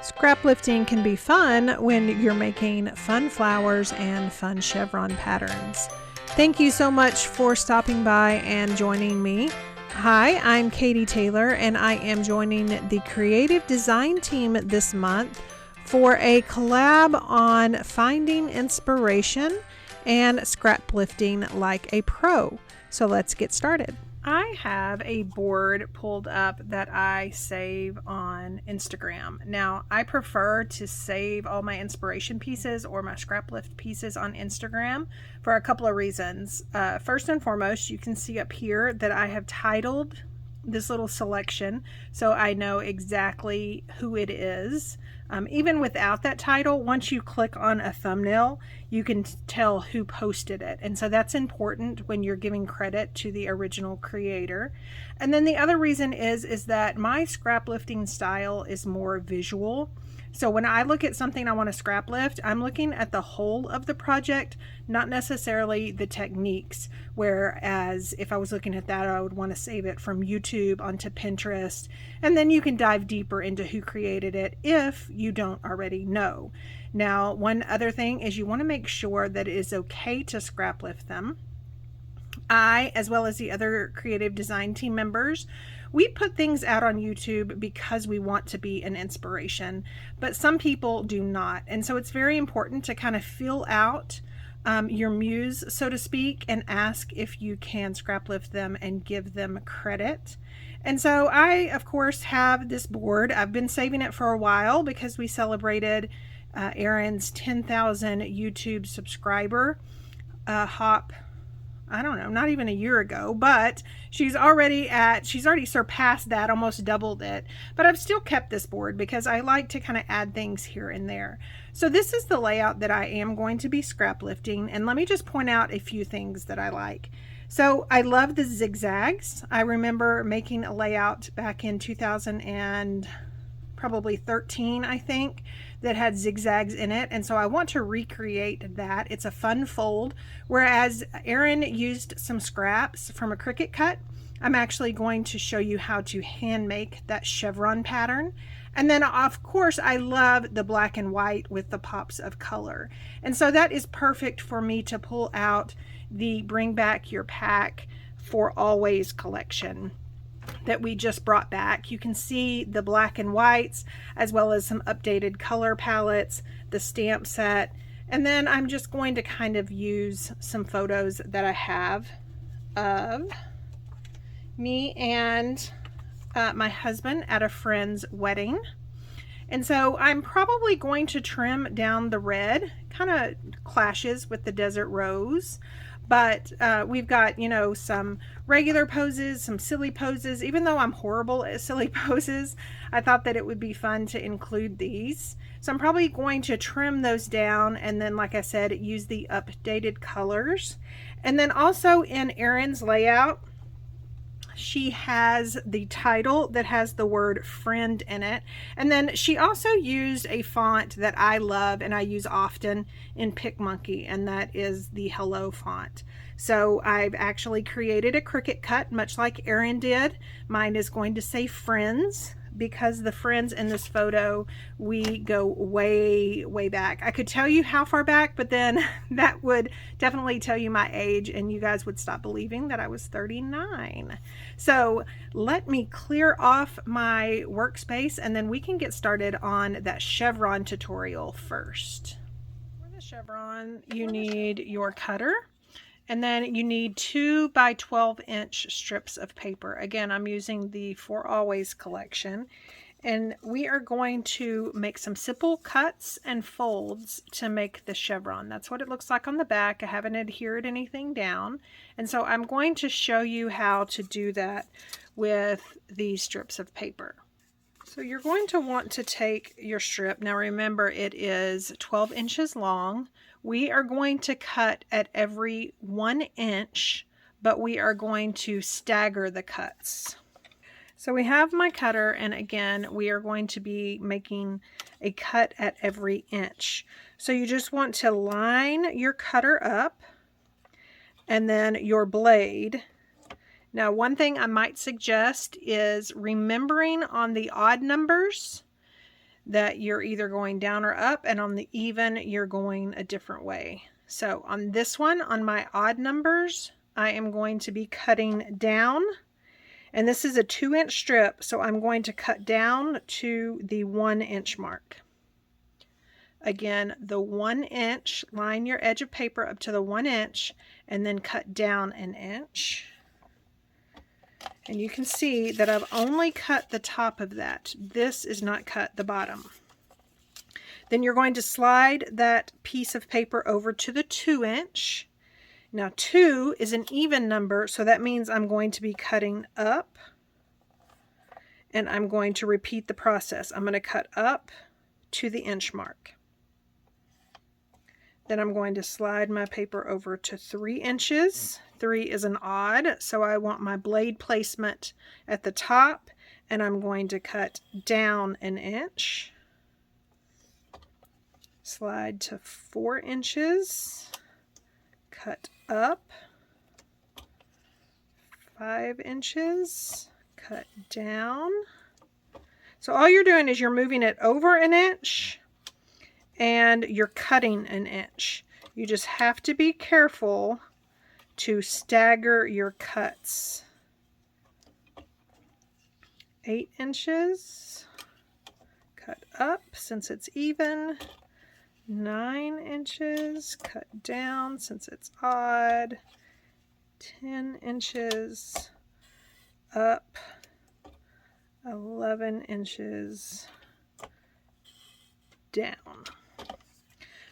Scrap lifting can be fun when you're making fun flowers and fun chevron patterns. Thank you so much for stopping by and joining me. Hi, I'm Katie Taylor, and I am joining the creative design team this month for a collab on finding inspiration and scrap lifting like a pro. So let's get started. I have a board pulled up that I save on Instagram. Now, I prefer to save all my inspiration pieces or my scrap lift pieces on Instagram for a couple of reasons. First and foremost, you can see up here that I have titled this little selection so I know exactly who it is. Even without that title, once you click on a thumbnail, you can tell who posted it. And so that's important when you're giving credit to the original creator. And then the other reason is that my scrap lifting style is more visual. So when I look at something I want to scrap lift, I'm looking at the whole of the project, not necessarily the techniques. Whereas if I was looking at that, I would want to save it from YouTube onto Pinterest. And then you can dive deeper into who created it if you don't already know. Now, one other thing is you want to make sure that it is okay to scrap lift them. I, as well as the other creative design team members, we put things out on YouTube because we want to be an inspiration, but some people do not. And so it's very important to kind of feel out your muse, so to speak, and ask if you can scrap lift them and give them credit. And so I, of course, have this board. I've been saving it for a while because we celebrated Erin's 10,000 YouTube subscriber hop. I don't know, not even a year ago, but she's already surpassed that, almost doubled it. But I've still kept this board because I like to kind of add things here and there. So this is the layout that I am going to be scrap lifting. And let me just point out a few things that I like. So I love the zigzags. I remember making a layout back in 2013, I think, that had zigzags in it, and so I want to recreate that. It's a fun fold. Whereas Erin used some scraps from a Cricut cut, I'm actually going to show you how to hand make that chevron pattern. And then of course I love the black and white with the pops of color, and so that is perfect for me to pull out the Bring Back Your Pack for Always collection that we just brought back. You can see the black and whites as well as some updated color palettes, the stamp set, and then I'm just going to kind of use some photos that I have of me and my husband at a friend's wedding. And so I'm probably going to trim down the red, kind of clashes with the desert rose. But we've got, you know, some regular poses, some silly poses. Even though I'm horrible at silly poses, I thought that it would be fun to include these. So I'm probably going to trim those down and then, like I said, use the updated colors. And then also in Erin's layout, she has the title that has the word friend in it. And then she also used a font that I love and I use often in PicMonkey, and that is the Hello font. So I've actually created a Cricut cut, much like Erin did. Mine is going to say friends, because the friends in this photo, we go way, way back. I could tell you how far back, but then that would definitely tell you my age and you guys would stop believing that I was 39. So let me clear off my workspace and then we can get started on that chevron tutorial first. For the chevron, you need your cutter. And then you need 2 by 12 inch strips of paper. Again, I'm using the For Always collection. And we are going to make some simple cuts and folds to make the chevron. That's what it looks like on the back. I haven't adhered anything down. And so I'm going to show you how to do that with these strips of paper. So you're going to want to take your strip. Now remember, it is 12 inches long. We are going to cut at every 1 inch, but we are going to stagger the cuts. So we have my cutter, and again, we are going to be making a cut at every inch. So you just want to line your cutter up and then your blade. Now, one thing I might suggest is remembering on the odd numbers that you're either going down or up, and on the even, you're going a different way. So on this one, on my odd numbers, I am going to be cutting down, and this is a 2-inch strip, so I'm going to cut down to the 1-inch mark. Again, the 1 inch, line your edge of paper up to the 1 inch, and then cut down 1 inch. And you can see that I've only cut the top of that. This is not cut the bottom. Then you're going to slide that piece of paper over to the 2 inch. Now 2 is an even number, so that means I'm going to be cutting up, and I'm going to repeat the process. I'm going to cut up to the inch mark. Then I'm going to slide my paper over to 3 inches. 3 is an odd, so I want my blade placement at the top, and I'm going to cut down 1 inch. Slide to 4 inches. Cut up 5 inches. Cut down. So all you're doing is you're moving it over 1 inch, and you're cutting 1 inch. You just have to be careful to stagger your cuts. 8 inches, cut up since it's even. 9 inches, cut down since it's odd. 10 inches, up. 11 inches, down.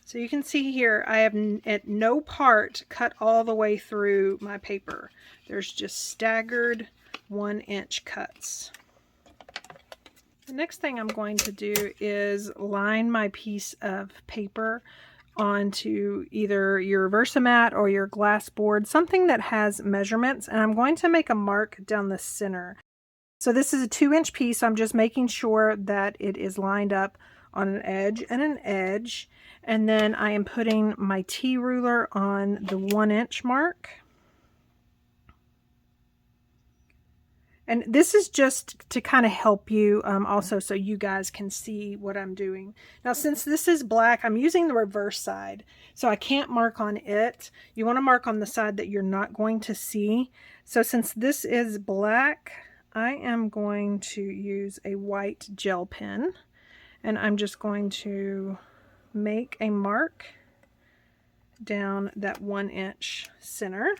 So you can see here, I have at no part cut all the way through my paper. There's just staggered 1 inch cuts. The next thing I'm going to do is line my piece of paper onto either your Versamat or your glass board, something that has measurements, and I'm going to make a mark down the center. So this is a 2-inch piece, so I'm just making sure that it is lined up on an edge and an edge, and then I am putting my T-ruler on the 1 inch mark. And this is just to kind of help you also so you guys can see what I'm doing. Now since this is black, I'm using the reverse side, so I can't mark on it. You want to mark on the side that you're not going to see. So since this is black, I am going to use a white gel pen, and I'm just going to make a mark down that 1 inch center.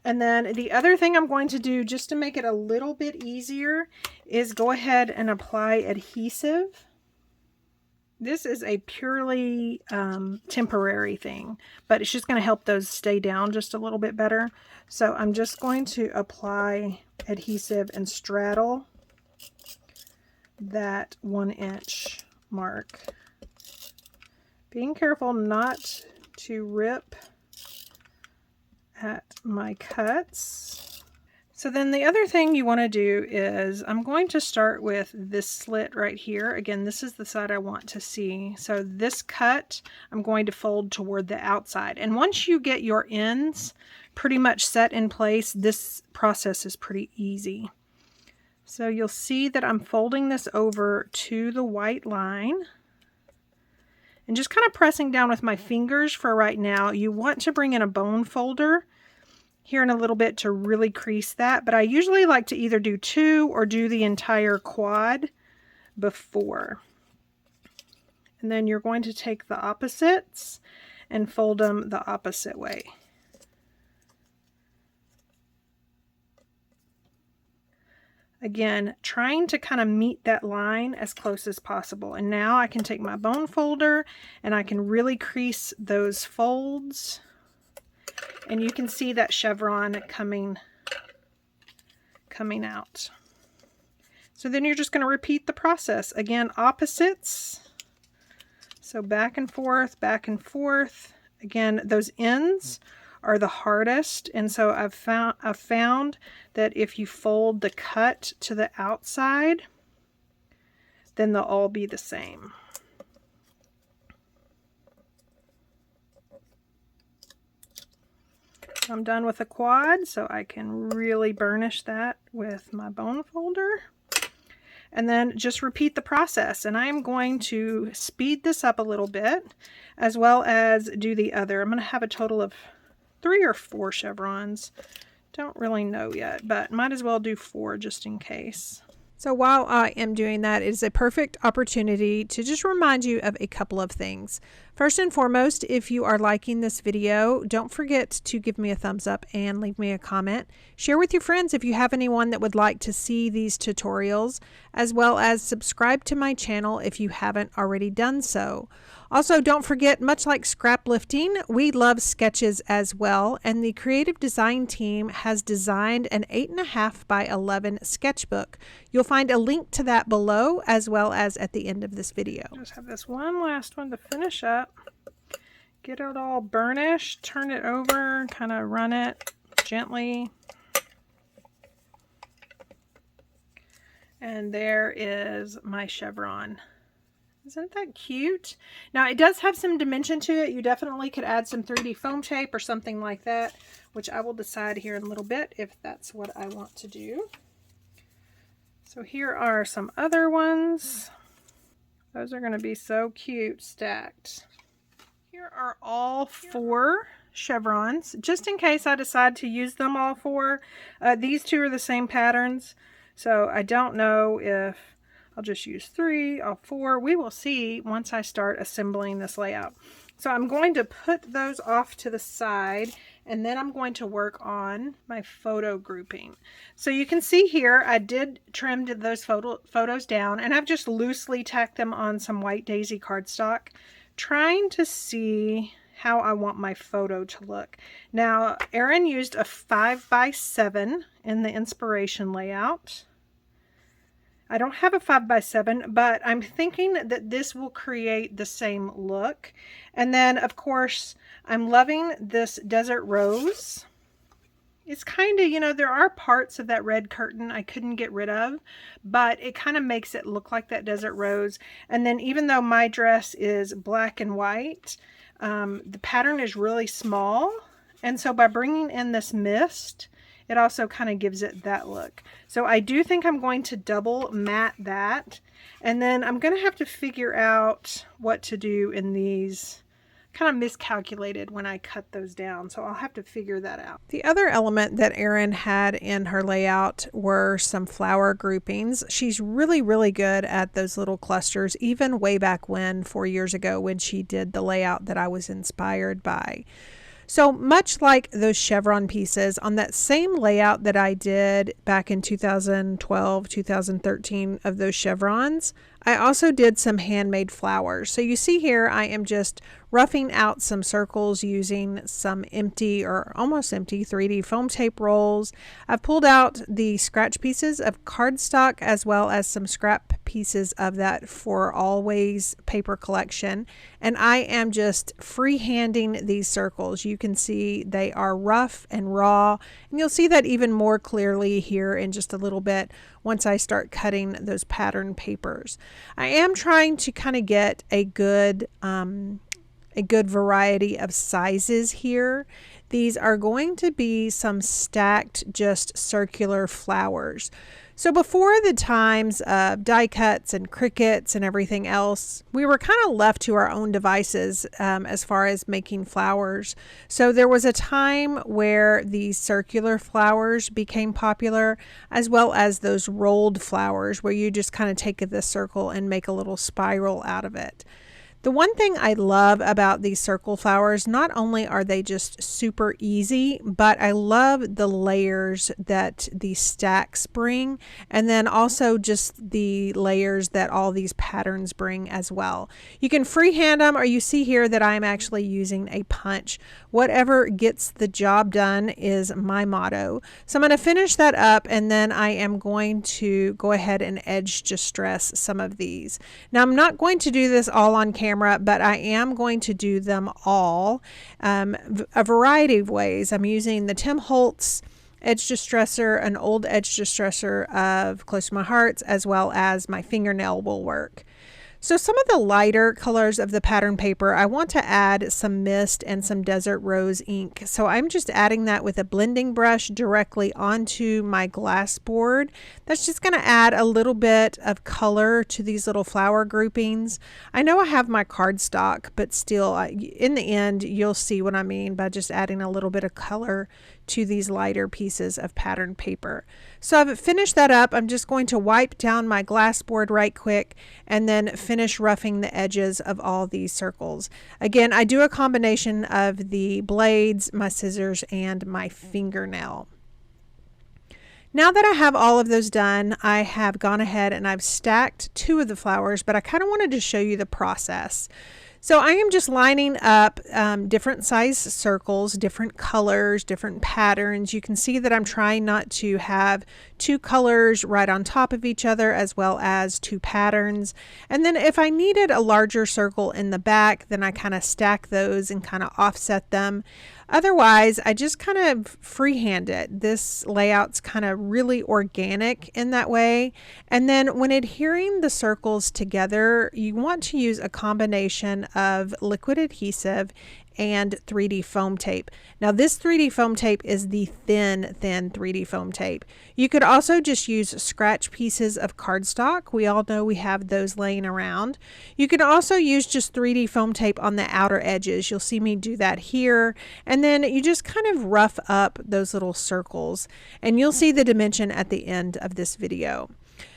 And then the other thing I'm going to do, just to make it a little bit easier, is go ahead and apply adhesive. This is a purely temporary thing, but it's just going to help those stay down just a little bit better. So I'm just going to apply adhesive and straddle that 1 inch mark. Being careful not to rip at my cuts. So then the other thing you want to do is, I'm going to start with this slit right here. Again, this is the side I want to see. So this cut, I'm going to fold toward the outside. And once you get your ends pretty much set in place, this process is pretty easy. So you'll see that I'm folding this over to the white line and just kind of pressing down with my fingers for right now. You want to bring in a bone folder here in a little bit to really crease that, but I usually like to either do 2 or do the entire quad before. And then you're going to take the opposites and fold them the opposite way. Again, trying to kind of meet that line as close as possible. And now I can take my bone folder and I can really crease those folds. And you can see that chevron coming out. So then you're just going to repeat the process. Again, opposites. So back and forth, back and forth. Again, those ends are the hardest, and so I've found that if you fold the cut to the outside, then they'll all be the same. I'm done with the quad, so I can really burnish that with my bone folder. and then just repeat the process. And I'm going to speed this up a little bit, as well as do the other. I'm going to have a total of 3 or 4 chevrons. Don't really know yet, but might as well do 4 just in case. So while I am doing that, it is a perfect opportunity to just remind you of a couple of things. First and foremost, if you are liking this video, don't forget to give me a thumbs up and leave me a comment. Share with your friends if you have anyone that would like to see these tutorials, as well as subscribe to my channel if you haven't already done so. Also, don't forget, much like scrap lifting, we love sketches as well, and the creative design team has designed an 8.5 by 11 sketchbook. You'll find a link to that below, as well as at the end of this video. Just have this one last one to finish up. Get it all burnished, turn it over, kind of run it gently. And there is my chevron. Isn't that cute? Now it does have some dimension to it. You definitely could add some 3D foam tape or something like that, which I will decide here in a little bit if that's what I want to do. So here are some other ones. Those are going to be so cute stacked. Here are all 4 chevrons, just in case I decide to use them all 4. These 2 are the same patterns, so I don't know if I'll just use 3 or 4. We will see once I start assembling this layout. So I'm going to put those off to the side, and then I'm going to work on my photo grouping. So you can see here I did trim those photos down, and I've just loosely tacked them on some white daisy cardstock, trying to see how I want my photo to look. Now, Erin used a 5 by 7 in the inspiration layout. I don't have a 5 by 7, but I'm thinking that this will create the same look. And then, of course, I'm loving this desert rose. It's kind of, you know, there are parts of that red curtain I couldn't get rid of, but it kind of makes it look like that desert rose. And then even though my dress is black and white, the pattern is really small. And so by bringing in this mist, it also kind of gives it that look. So I do think I'm going to double matte that. And then I'm going to have to figure out what to do in these. Kind of miscalculated when I cut those down, so I'll have to figure that out. The other element that Erin had in her layout were some flower groupings. She's really, really good at those little clusters, even way back when, 4 years ago, when she did the layout that I was inspired by. So much like those chevron pieces, on that same layout that I did back in 2012, 2013 of those chevrons, I also did some handmade flowers. So you see here, I am just roughing out some circles using some empty or almost empty 3D foam tape rolls. I've pulled out the scratch pieces of cardstock as well as some scrap pieces of that For Always paper collection. And I am just freehanding these circles. You can see they are rough and raw, and you'll see that even more clearly here in just a little bit once I start cutting those pattern papers. I am trying to kind of get a good variety of sizes here. These are going to be some stacked, just circular flowers. So before the times of die cuts and Cricuts and everything else, we were kind of left to our own devices as far as making flowers. So there was a time where these circular flowers became popular, as well as those rolled flowers where you just kind of take this circle and make a little spiral out of it. The one thing I love about these circle flowers, not only are they just super easy, but I love the layers that these stacks bring, and then also just the layers that all these patterns bring as well. You can freehand them, or you see here that I'm actually using a punch. Whatever gets the job done is my motto. So I'm going to finish that up, and then I am going to go ahead and edge distress some of these. Now I'm not going to do this all on camera, but I am going to do them all a variety of ways. I'm using the Tim Holtz edge distresser, an old edge distresser of Close to My Hearts, as well as my fingernail will work. So some of the lighter colors of the pattern paper, I want to add some mist and some desert rose ink. So I'm just adding that with a blending brush directly onto my glass board. That's just going to add a little bit of color to these little flower groupings. I know I have my cardstock, but still, in the end, you'll see what I mean by just adding a little bit of color to these lighter pieces of pattern paper. So I've finished that up. I'm just going to wipe down my glass board right quick and then finish roughing the edges of all these circles. Again, I do a combination of the blades, my scissors, and my fingernail. Now that I have all of those done, I have gone ahead and I've stacked 2 of the flowers, but I kind of wanted to show you the process. So I am just lining up different size circles, different colors, different patterns. You can see that I'm trying not to have 2 colors right on top of each other, as well as 2 patterns. And then if I needed a larger circle in the back, then I kind of stack those and kind of offset them. Otherwise, I just kind of freehand it. This layout's kind of really organic in that way. And then when adhering the circles together, you want to use a combination of liquid adhesive and 3D foam tape. Now this 3D foam tape is the thin 3D foam tape. You could also just use scratch pieces of cardstock. We all know we have those laying around. You can also use just 3D foam tape on the outer edges. You'll see me do that here. And then you just kind of rough up those little circles, and you'll see the dimension at the end of this video.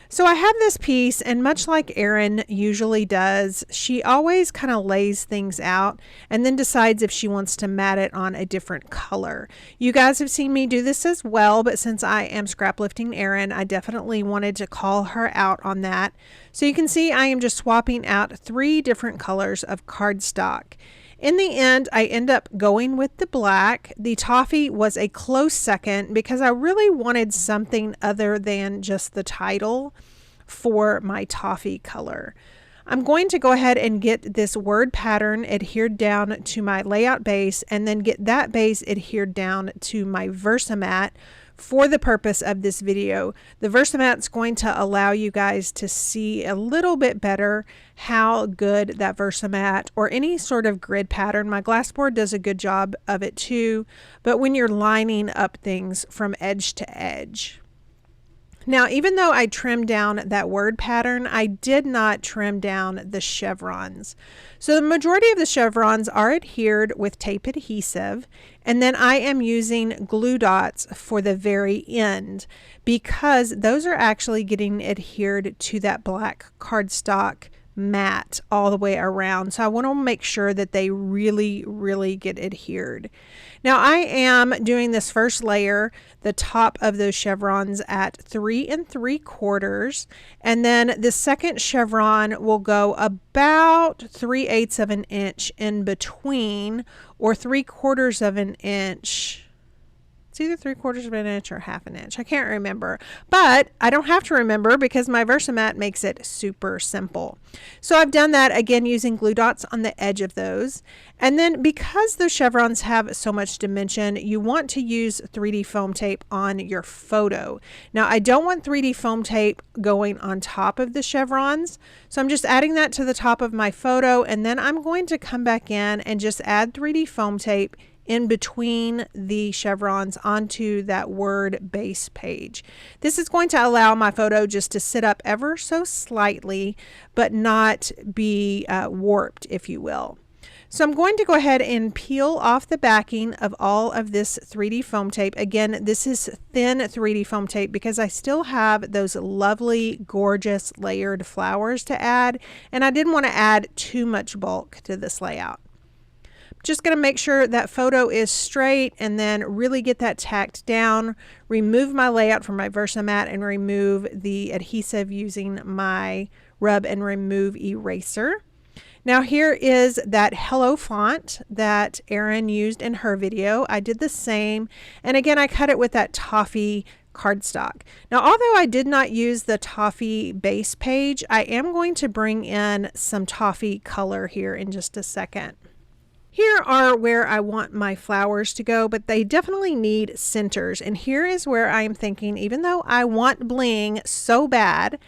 So I have this piece, and much like Erin usually does, she always kind of lays things out and then decides if she wants to mat it on a different color. You guys have seen me do this as well, but since I am scraplifting Erin, I definitely wanted to call her out on that. So you can see I am just swapping out 3 different colors of cardstock. In the end, I end up going with the black. The toffee was a close second because I really wanted something other than just the title for my toffee color. I'm going to go ahead and get this word pattern adhered down to my layout base, and then get that base adhered down to my Versamat for the purpose of this video. The Versamat's going to allow you guys to see a little bit better how good that Versamat or any sort of grid pattern, my glass board does a good job of it too, but when you're lining up things from edge to edge. Now, even though I trimmed down that word pattern, I did not trim down the chevrons. So the majority of the chevrons are adhered with tape adhesive, and then I am using glue dots for the very end because those are actually getting adhered to that black cardstock mat all the way around. So I want to make sure that they really get adhered. Now I am doing this first layer, the top of those chevrons, at 3 3/4, and then the second chevron will go about 3/8 of an inch in between, or 3/4 of an inch. It's either 3/4 of an inch or 1/2 an inch. I can't remember, but I don't have to remember because my Versamat makes it super simple. So I've done that again using glue dots on the edge of those. And then because those chevrons have so much dimension, you want to use 3D foam tape on your photo. Now I don't want 3D foam tape going on top of the chevrons, so I'm just adding that to the top of my photo, and then I'm going to come back in and just add 3D foam tape in between the chevrons onto that word base page. This is going to allow my photo just to sit up ever so slightly, but not be warped, if you will. So I'm going to go ahead and peel off the backing of all of this 3D foam tape. Again, this is thin 3D foam tape because I still have those lovely, gorgeous layered flowers to add, and I didn't want to add too much bulk to this layout. Just going to make sure that photo is straight and then really get that tacked down, remove my layout from my Versamat, and remove the adhesive using my rub and remove eraser. Now here is that hello font that Erin used in her video. I did the same, and again I cut it with that toffee cardstock. Now although I did not use the toffee base page, I am going to bring in some toffee color here in just a second. Here are where I want my flowers to go, but they definitely need centers. And here is where I'm thinking, even though I want bling so bad,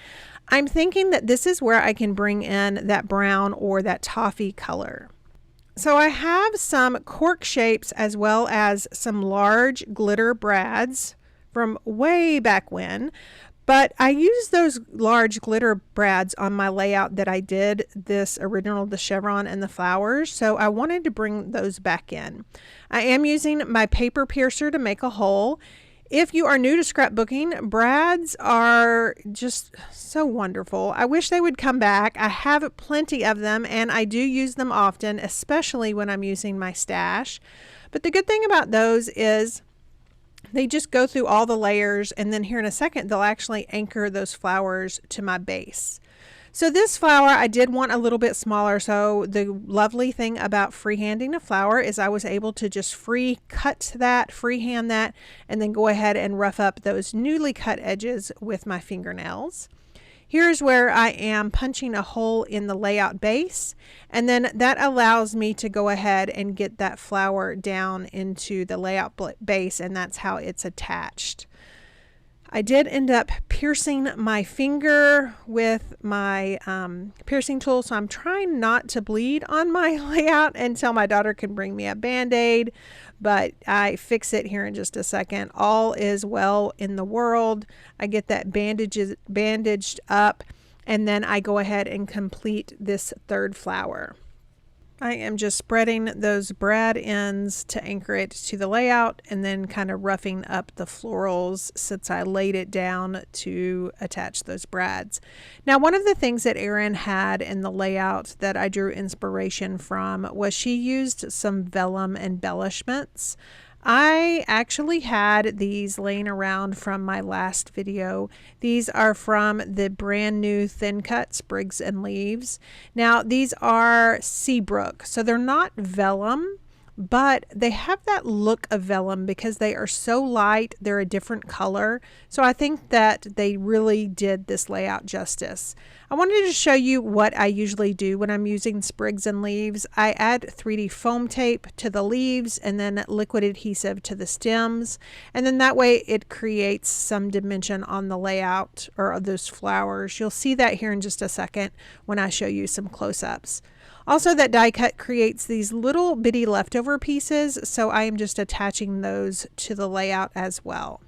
I'm thinking that this is where I can bring in that brown or that toffee color. So I have some cork shapes as well as some large glitter brads from way back when. But I used those large glitter brads on my layout that I did this original, the chevron and the flowers. So I wanted to bring those back in. I am using my paper piercer to make a hole. If you are new to scrapbooking, brads are just so wonderful. I wish they would come back. I have plenty of them and I do use them often, especially when I'm using my stash. But the good thing about those is they just go through all the layers, and then here in a second they'll actually anchor those flowers to my base. So this flower I did want a little bit smaller, so the lovely thing about freehanding a flower is I was able to just freehand that, and then go ahead and rough up those newly cut edges with my fingernails. Here's where I am punching a hole in the layout base, and then that allows me to go ahead and get that flower down into the layout base, and that's how it's attached. I did end up piercing my finger with my piercing tool, so I'm trying not to bleed on my layout until my daughter can bring me a band-aid, but I fix it here in just a second. All is well in the world. I get that bandaged up, and then I go ahead and complete this third flower. I am just spreading those brad ends to anchor it to the layout, and then kind of roughing up the florals since I laid it down to attach those brads. Now, one of the things that Erin had in the layout that I drew inspiration from was she used some vellum embellishments. I actually had these laying around from my last video. These are from the brand new thin cut Sprigs and Leaves. Now these are Seabrook, so they're not vellum, but they have that look of vellum because they are so light. They're a different color. So I think that they really did this layout justice. I wanted to show you what I usually do when I'm using Sprigs and Leaves. I add 3D foam tape to the leaves and then liquid adhesive to the stems. And then that way it creates some dimension on the layout or those flowers. You'll see that here in just a second when I show you some close-ups. Also, that die cut creates these little bitty leftover pieces, so I am just attaching those to the layout as well.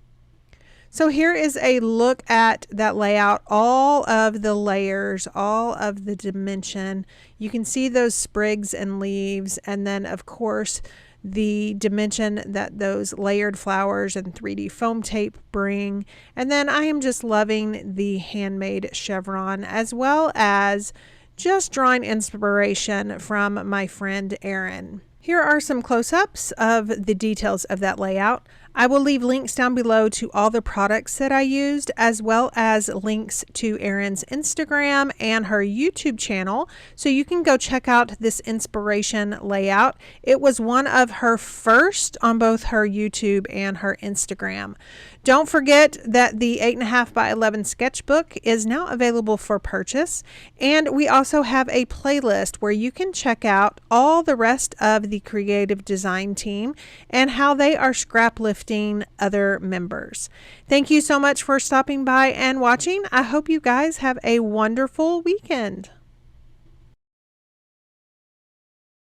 So here is a look at that layout, all of the layers, all of the dimension. You can see those sprigs and leaves, and then of course the dimension that those layered flowers and 3D foam tape bring. And then I am just loving the handmade chevron, as well as just drawing inspiration from my friend Erin. Here are some close-ups of the details of that layout. I will leave links down below to all the products that I used, as well as links to Erin's Instagram and her YouTube channel, so you can go check out this inspiration layout. It was one of her first on both her YouTube and her Instagram. Don't forget that the 8.5 by 11 sketchbook is now available for purchase, and we also have a playlist where you can check out all the rest of the creative design team and how they are scrap lifting other members. Thank you so much for stopping by and watching. I hope you guys have a wonderful weekend.